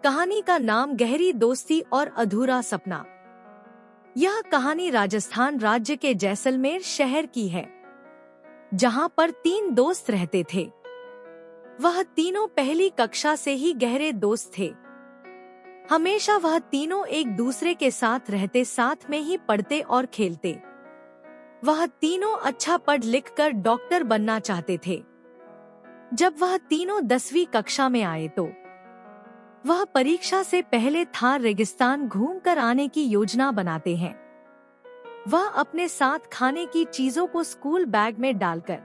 कहानी का नाम गहरी दोस्ती और अधूरा सपना। यह कहानी राजस्थान राज्य के जैसलमेर शहर की है, जहां पर 3 दोस्त रहते थे। वह तीनों पहली कक्षा से ही गहरे दोस्त थे। हमेशा वह तीनों एक दूसरे के साथ रहते, साथ में ही पढ़ते और खेलते। वह तीनों अच्छा पढ़ लिख कर डॉक्टर बनना चाहते थे। जब वह तीनों 10वीं कक्षा में आए तो वह परीक्षा से पहले थार रेगिस्तान घूमकर आने की योजना बनाते हैं। वह अपने साथ खाने की चीजों को स्कूल बैग में डालकर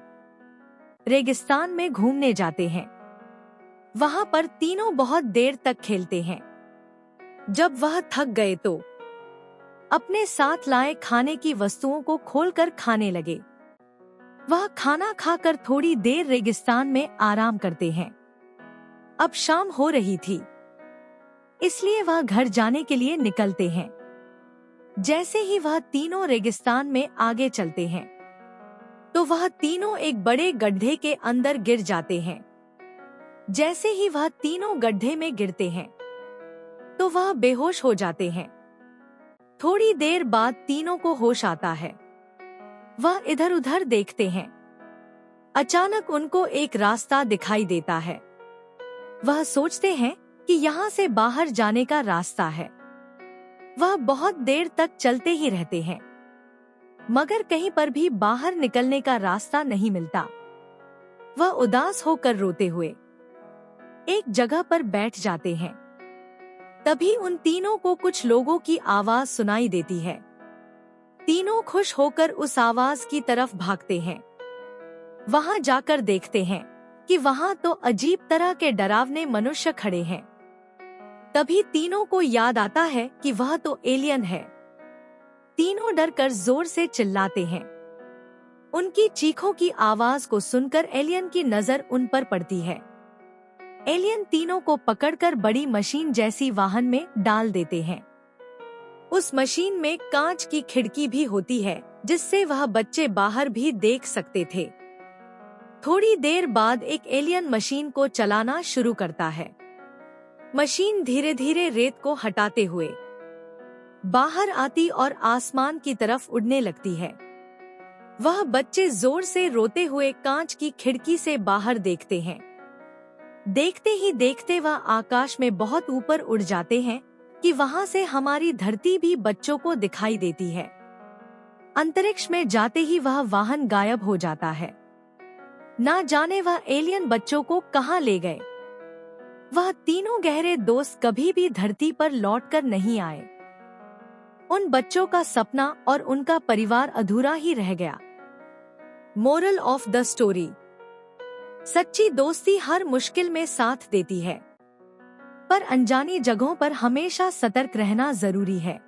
रेगिस्तान में घूमने जाते हैं। वहां पर तीनों बहुत देर तक खेलते हैं। जब वह थक गए तो अपने साथ लाए खाने की वस्तुओं को खोलकर खाने लगे। वह खाना खाकर थोड़ी देर रेगिस्तान में आराम करते हैं। अब शाम हो रही थी, इसलिए वह घर जाने के लिए निकलते हैं। जैसे ही वह तीनों रेगिस्तान में आगे चलते हैं तो वह तीनों एक बड़े गड्ढे के अंदर गिर जाते हैं। जैसे ही वह तीनों गड्ढे में गिरते हैं तो वह बेहोश हो जाते हैं। थोड़ी देर बाद तीनों को होश आता है। वह इधर उधर देखते हैं। अचानक उनको एक रास्ता दिखाई देता है। वह सोचते हैं कि यहाँ से बाहर जाने का रास्ता है। वह बहुत देर तक चलते ही रहते हैं, मगर कहीं पर भी बाहर निकलने का रास्ता नहीं मिलता। वह उदास होकर रोते हुए एक जगह पर बैठ जाते हैं। तभी उन तीनों को कुछ लोगों की आवाज सुनाई देती है। तीनों खुश होकर उस आवाज की तरफ भागते हैं। वहां जाकर देखते हैं कि वहां तो अजीब तरह के डरावने मनुष्य खड़े हैं। तभी तीनों को याद आता है कि वह तो एलियन है। तीनों डरकर जोर से चिल्लाते हैं। उनकी चीखों की आवाज को सुनकर एलियन की नजर उन पर पड़ती है। एलियन तीनों को पकड़कर बड़ी मशीन जैसी वाहन में डाल देते हैं। उस मशीन में कांच की खिड़की भी होती है, जिससे वह बच्चे बाहर भी देख सकते थे। थोड़ी देर बाद एक एलियन मशीन को चलाना शुरू करता है। मशीन धीरे धीरे रेत को हटाते हुए बाहर आती और आसमान की तरफ उड़ने लगती है। वह बच्चे जोर से रोते हुए कांच की खिड़की से बाहर देखते हैं। देखते ही देखते वह आकाश में बहुत ऊपर उड़ जाते हैं कि वहां से हमारी धरती भी बच्चों को दिखाई देती है। अंतरिक्ष में जाते ही वह वाहन गायब हो जाता है। ना जाने वह एलियन बच्चों को कहां ले गए। वह तीनों गहरे दोस्त कभी भी धरती पर लौटकर नहीं आए। उन बच्चों का सपना और उनका परिवार अधूरा ही रह गया। मोरल ऑफ द स्टोरी: सच्ची दोस्ती हर मुश्किल में साथ देती है, पर अनजानी जगहों पर हमेशा सतर्क रहना जरूरी है।